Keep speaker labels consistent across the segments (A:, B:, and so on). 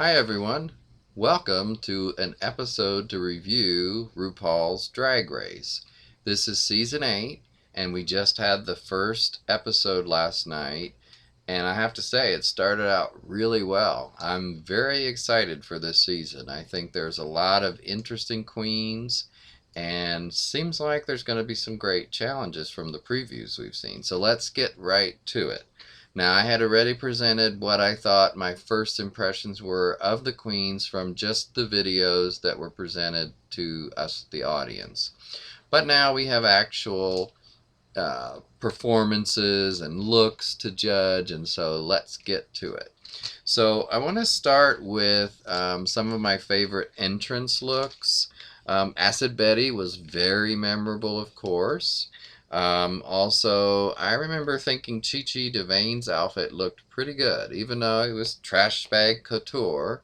A: Hi everyone, welcome to an episode to review Rupaul's Drag Race. This is season 8 and we just had the first episode last night, and I have to say it started out really well. I'm very excited for this season. I think there's a lot of interesting queens and seems like there's going to be some great challenges from the previews we've seen. So let's get right to it. Now, I had already presented what I thought my first impressions were of the queens from just the videos that were presented to us, the audience. But now we have actual performances and looks to judge, and so let's get to it. So I want to start with some of my favorite entrance looks. Acid Betty was very memorable, of course. Also, I remember thinking Chi Chi DeVane's outfit looked pretty good, even though it was trash bag couture.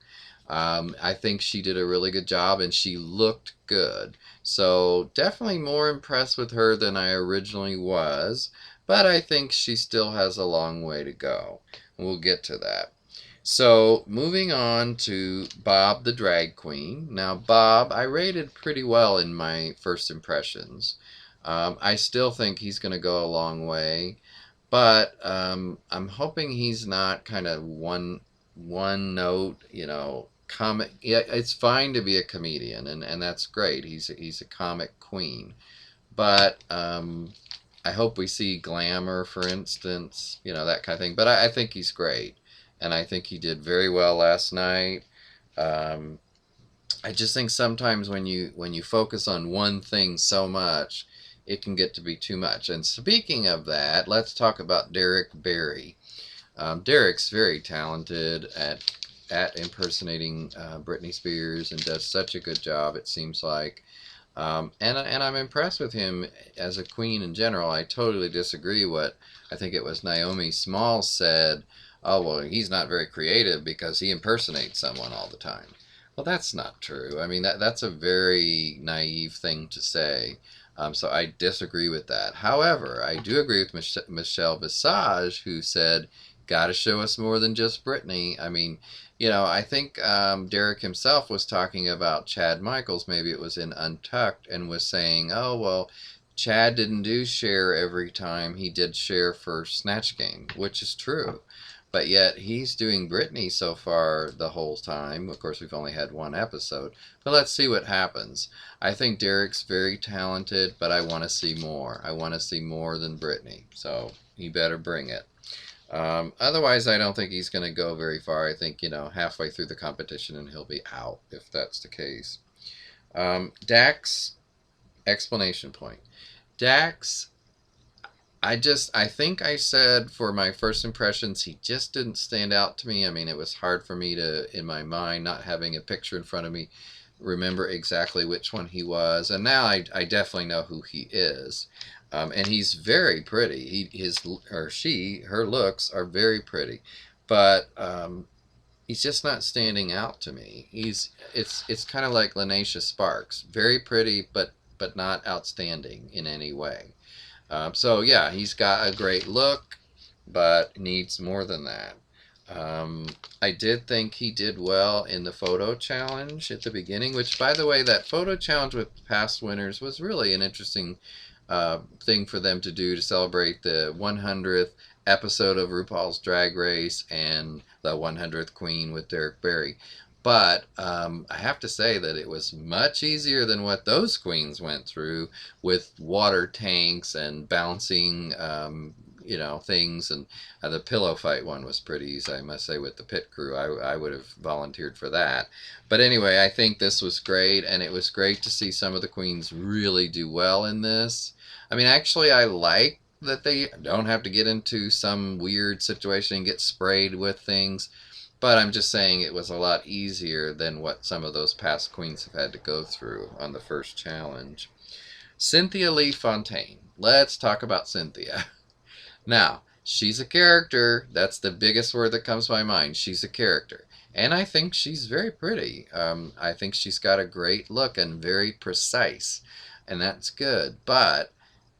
A: I think she did a really good job and she looked good. So, definitely more impressed with her than I originally was, but I think she still has a long way to go. We'll get to that. So, moving on to Bob the Drag Queen. Now, Bob, I rated pretty well in my first impressions. I still think he's going to go a long way, but I'm hoping he's not kind of one note, comic. Yeah, it's fine to be a comedian, and that's great. He's a comic queen, but I hope we see glamour, for instance, that kind of thing. But I think he's great, and I think he did very well last night. Um, I just think sometimes when you focus on one thing so much, it can get to be too much. And speaking of that, let's talk about Derek Barry. Derek's very talented at impersonating Britney Spears and does such a good job. It seems like. And I'm impressed with him as a queen in general. I totally disagree what I think it was Naomi Smalls said. Oh, well, he's not very creative because he impersonates someone all the time. Well, that's not true. I mean, that's a very naive thing to say. So I disagree with that. However, I do agree with Michelle Visage, who said, "Got to show us more than just Britney." I mean, I think Derek himself was talking about Chad Michaels. Maybe it was in Untucked, and was saying, "Oh well, Chad didn't do Cher every time. He did Cher for Snatch Game," which is true. But yet he's doing Britney so far the whole time. Of course, we've only had one episode, but let's see what happens. I think Derek's very talented, but I want to see more. I want to see more than Britney, so he better bring it. Otherwise, I don't think he's going to go very far. I think, halfway through the competition and he'll be out if that's the case. Dax, explanation point. Dax, I think I said for my first impressions, he just didn't stand out to me. I mean, it was hard for me to, in my mind, not having a picture in front of me, remember exactly which one he was. And now I definitely know who he is. And he's very pretty. Her looks are very pretty, but he's just not standing out to me. It's kind of like Lanesha Sparks, very pretty, but not outstanding in any way. So yeah, he's got a great look, but needs more than that. Um, I did think he did well in the photo challenge at the beginning, which, by the way, that photo challenge with past winners was really an interesting thing for them to do to celebrate the 100th episode of RuPaul's Drag Race and the 100th Queen with Derek Barry. But I have to say that it was much easier than what those queens went through with water tanks and bouncing, things. And the pillow fight one was pretty easy, I must say, with the pit crew. I would have volunteered for that. But anyway, I think this was great, and it was great to see some of the queens really do well in this. I mean, actually, I like that they don't have to get into some weird situation and get sprayed with things. But I'm just saying it was a lot easier than what some of those past queens have had to go through on the first challenge. Cynthia Lee Fontaine. Let's talk about Cynthia. Now, she's a character. That's the biggest word that comes to my mind. She's a character. And I think she's very pretty. I think she's got a great look and very precise. And that's good. But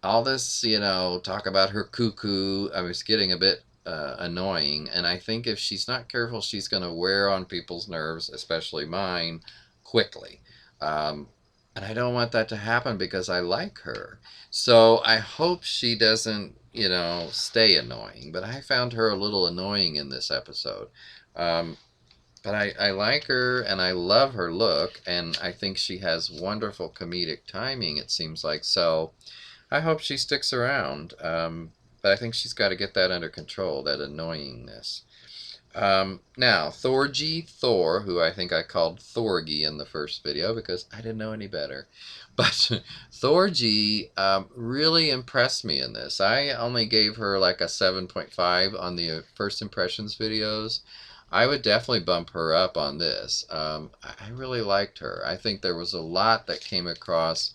A: all this, talk about her cuckoo, I was getting a bit annoying, and I think if she's not careful, she's going to wear on people's nerves, especially mine, quickly. Um, and I don't want that to happen because I like her. So I hope she doesn't, stay annoying. But I found her a little annoying in this episode. Um, but I like her and I love her look, and I think she has wonderful comedic timing, it seems like. So I hope she sticks around. But I think she's got to get that under control, that annoyingness. Now, Thor, who I think I called Thorgy in the first video because I didn't know any better. But Thorgy really impressed me in this. I only gave her like a 7.5 on the first impressions videos. I would definitely bump her up on this. I really liked her. I think there was a lot that came across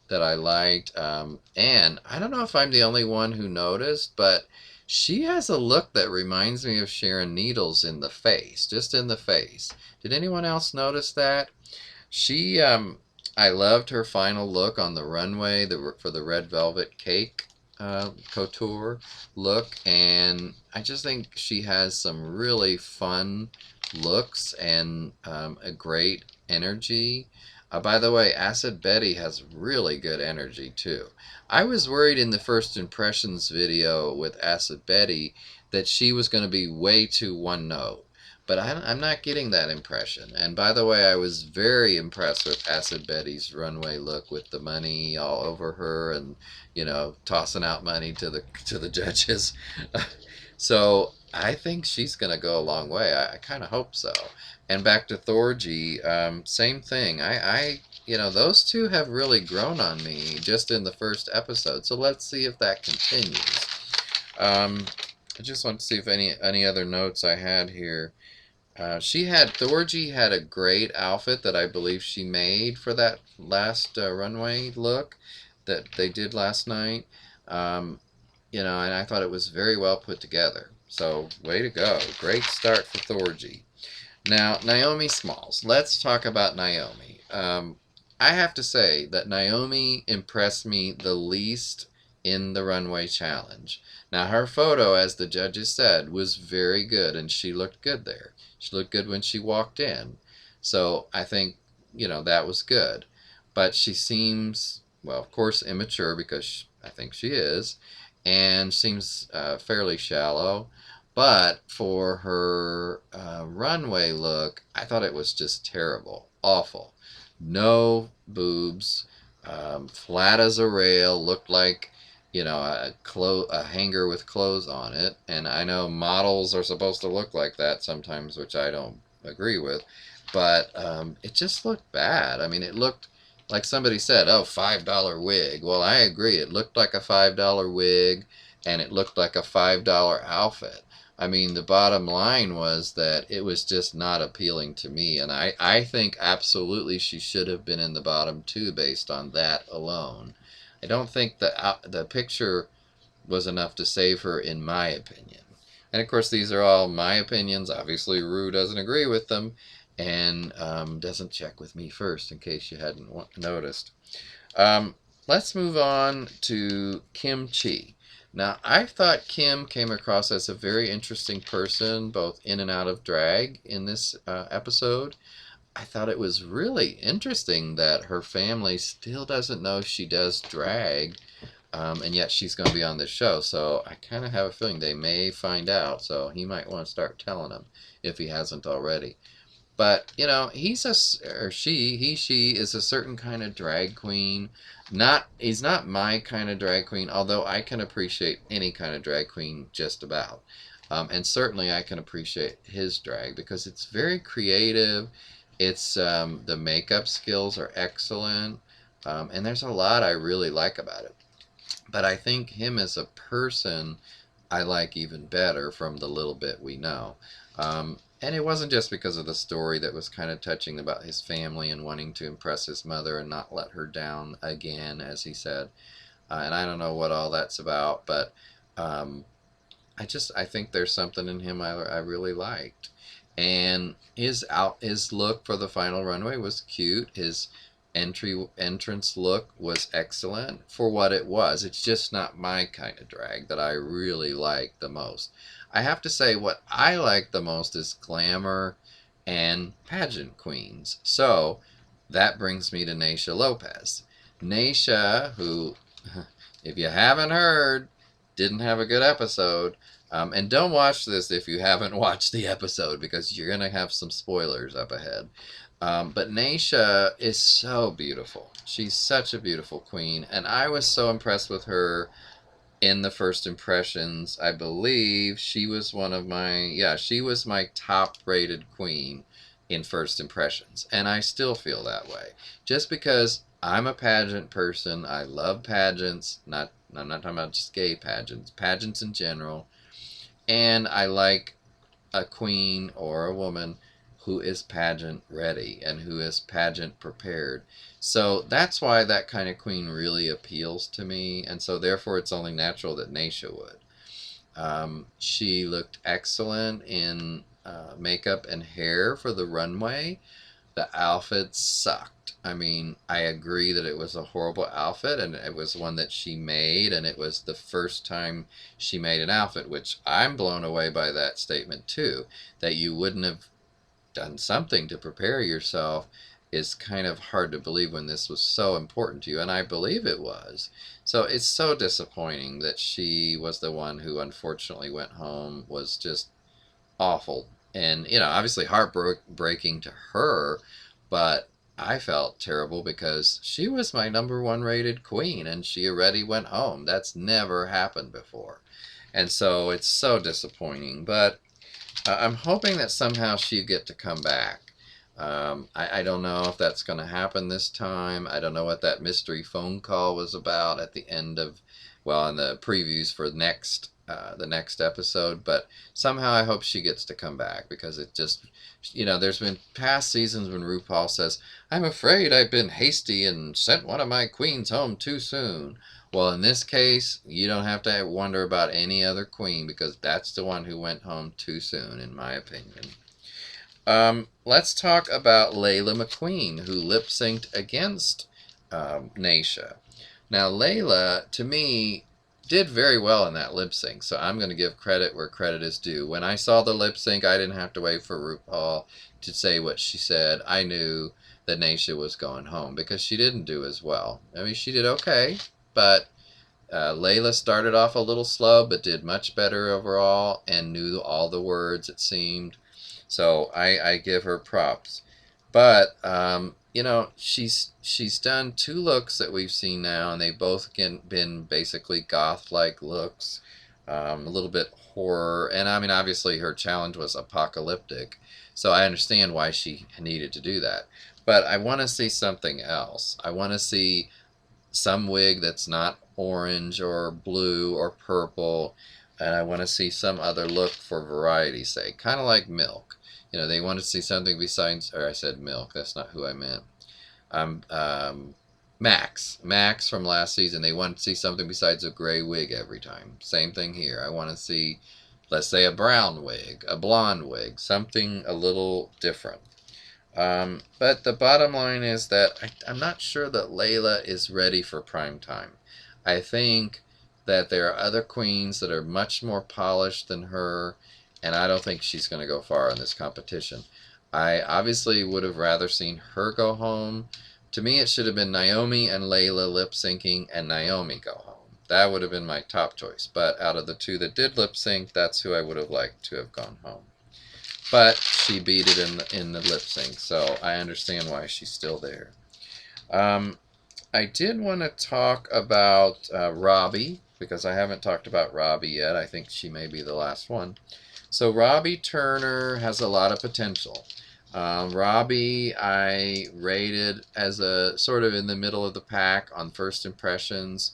A: that I liked. And I don't know if I'm the only one who noticed, but she has a look that reminds me of Sharon Needles in the face, just in the face. Did anyone else notice that? She, I loved her final look on the runway for the red velvet cake couture look, and I just think she has some really fun looks and a great energy. By the way, Acid Betty has really good energy too. I was worried in the first impressions video with Acid Betty that she was going to be way too one note. But I'm not getting that impression. And by the way, I was very impressed with Acid Betty's runway look with the money all over her and, tossing out money to the judges. So I think she's going to go a long way. I kind of hope so. And back to Thorgy, same thing. Those two have really grown on me just in the first episode. So let's see if that continues. I just want to see if any other notes I had here. Thorgy had a great outfit that I believe she made for that last runway look that they did last night. And I thought it was very well put together. So, way to go. Great start for Thorgy. Now, Naomi Smalls. Let's talk about Naomi. I have to say that Naomi impressed me the least in the runway challenge. Now, her photo, as the judges said, was very good, and she looked good there. She looked good when she walked in. So I think, that was good. But she seems, well, of course, immature because I think she is, and seems fairly shallow. But for her runway look, I thought it was just terrible. Awful. No boobs, flat as a rail, looked like a hanger with clothes on it. And I know models are supposed to look like that sometimes, which I don't agree with. But it just looked bad. I mean, it looked like somebody said, "Oh, $5 wig." Well, I agree. It looked like a $5 wig, and it looked like a $5 outfit. I mean, the bottom line was that it was just not appealing to me, and I think absolutely she should have been in the bottom two based on that alone. I don't think the picture was enough to save her, in my opinion. And of course, these are all my opinions. Obviously, Rue doesn't agree with them, and doesn't check with me first, in case you hadn't noticed. Let's move on to Kim Chi. Now, I thought Kim came across as a very interesting person, both in and out of drag in this episode. I thought it was really interesting that her family still doesn't know she does drag, and yet she's going to be on this show. So I kind of have a feeling they may find out. So he might want to start telling them if he hasn't already. But she is a certain kind of drag queen. He's not my kind of drag queen, although I can appreciate any kind of drag queen just about. And certainly I can appreciate his drag because it's very creative. It's the makeup skills are excellent, and there's a lot I really like about it. But I think him as a person I like even better from the little bit we know. And it wasn't just because of the story that was kind of touching about his family and wanting to impress his mother and not let her down again, as he said. And I don't know what all that's about, but um, I think there's something in him I really liked. And his look for the final runway was cute. His entrance look was excellent for what it was. It's just not my kind of drag that I really like the most. I have to say what I like the most is glamour and pageant queens. So that brings me to Naisha Lopez. Naisha, who, if you haven't heard, didn't have a good episode. And don't watch this if you haven't watched the episode because you're going to have some spoilers up ahead. But Naisha is so beautiful. She's such a beautiful queen. And I was so impressed with her in the first impressions. I believe she was one of my, yeah, she was my top rated queen in first impressions. And I still feel that way. Just because I'm a pageant person, I love pageants, I'm not talking about just gay pageants, pageants in general. And I like a queen or a woman who is pageant ready and who is pageant prepared. So that's why that kind of queen really appeals to me, and so therefore it's only natural that Naisha would. She looked excellent in makeup and hair for the runway. The outfit sucked. I mean, I agree that it was a horrible outfit, and it was one that she made, and it was the first time she made an outfit, which I'm blown away by that statement too. That you wouldn't have done something to prepare yourself is kind of hard to believe when this was so important to you, and I believe it was. So it's so disappointing that she was the one who unfortunately went home, was just awful. And, obviously heartbreaking to her, but I felt terrible because she was my number one rated queen and she already went home. That's never happened before. And so it's so disappointing. But I'm hoping that somehow she'll get to come back. I don't know if that's going to happen this time. I don't know what that mystery phone call was about at the end of, well, in the previews for the next episode. But somehow I hope she gets to come back because it just, there's been past seasons when RuPaul says, "I'm afraid I've been hasty and sent one of my queens home too soon." Well, in this case, you don't have to wonder about any other queen because that's the one who went home too soon, in my opinion. Let's talk about Laila McQueen, who lip synced against Naisha. Now, Laila, to me, did very well in that lip sync, so I'm going to give credit where credit is due. When I saw the lip sync, I didn't have to wait for RuPaul to say what she said. I knew that Naisha was going home because she didn't do as well. I mean, she did okay, but Laila started off a little slow, but did much better overall and knew all the words, it seemed. So I give her props. But she's done two looks that we've seen now, and they've both been basically goth-like looks, a little bit horror, and I mean obviously her challenge was apocalyptic, so I understand why she needed to do that. But I want to see something else. I want to see some wig that's not orange or blue or purple, and I want to see some other look for variety's sake, kind of like Milk. They want to see something besides, or I said Milk, that's not who I meant. Um, um, Max from last season, they want to see something besides a gray wig every time. Same thing here. I want to see, let's say, a brown wig, a blonde wig, something a little different. But the bottom line is that I'm not sure that Laila is ready for prime time. I think that there are other queens that are much more polished than her, and I don't think she's going to go far in this competition. I obviously would have rather seen her go home. To me, it should have been Naomi and Laila lip syncing and Naomi go home. That would have been my top choice. But out of the two that did lip sync, that's who I would have liked to have gone home. But she beat it in the lip sync, so I understand why she's still there. I did want to talk about Robbie, because I haven't talked about Robbie yet. I think she may be the last one. So Robbie Turner has a lot of potential. Robbie, I rated as a sort of in the middle of the pack on first impressions.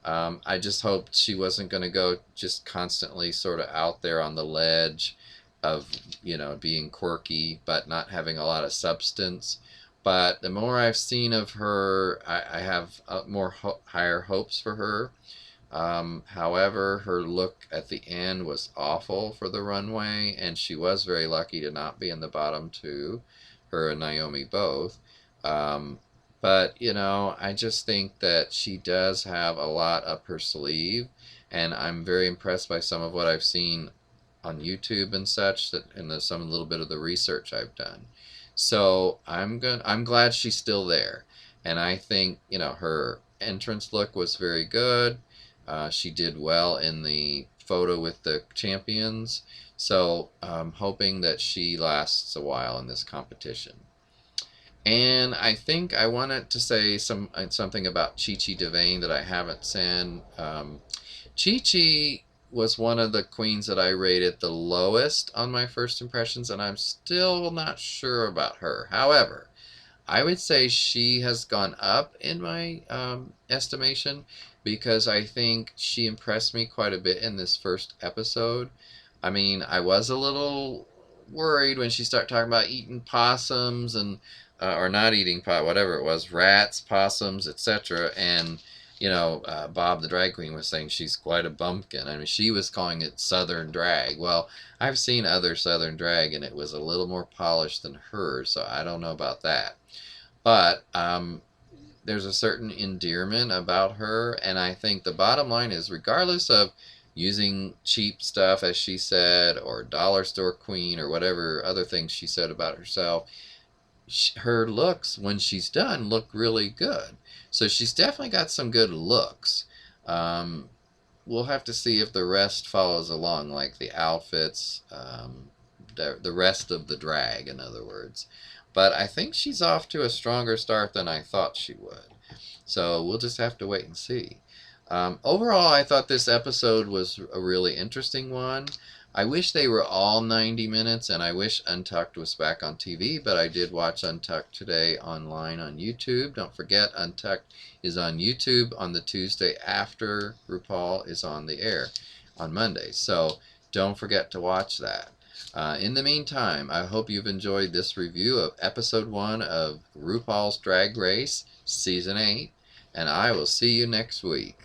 A: I just hoped she wasn't going to go just constantly sort of out there on the ledge of, being quirky but not having a lot of substance. But the more I've seen of her, I have higher hopes for her. However, her look at the end was awful for the runway, and she was very lucky to not be in the bottom two, her and Naomi both. But, I just think that she does have a lot up her sleeve, and I'm very impressed by some of what I've seen on YouTube and such, that and some little bit of the research I've done. So I'm glad she's still there, and I think her entrance look was very good. She did well in the photo with the champions, so I'm hoping that she lasts a while in this competition. And I think I wanted to say something about Chi Chi Devane that I haven't said. Chi Chi was one of the queens that I rated the lowest on my first impressions, and I'm still not sure about her. However, I would say she has gone up in my estimation, because I think she impressed me quite a bit in this first episode. I mean, I was a little worried when she started talking about eating possums and or not eating whatever it was, rats, possums, etc. And Bob the drag queen was saying she's quite a bumpkin. I mean, she was calling it Southern drag. Well, I've seen other Southern drag, and it was a little more polished than hers, so I don't know about that. But there's a certain endearment about her, and I think the bottom line is, regardless of using cheap stuff, as she said, or dollar store queen, or whatever other things she said about herself, her looks, when she's done, look really good. So she's definitely got some good looks. Um, we'll have to see if the rest follows along, like the outfits, the rest of the drag, in other words. But I think she's off to a stronger start than I thought she would. So we'll just have to wait and see. Overall, I thought this episode was a really interesting one. I wish they were all 90 minutes, and I wish Untucked was back on TV, but I did watch Untucked today online on YouTube. Don't forget, Untucked is on YouTube on the Tuesday after RuPaul is on the air on Monday. So don't forget to watch that. In the meantime, I hope you've enjoyed this review of episode 1 of RuPaul's Drag Race Season 8, and I will see you next week.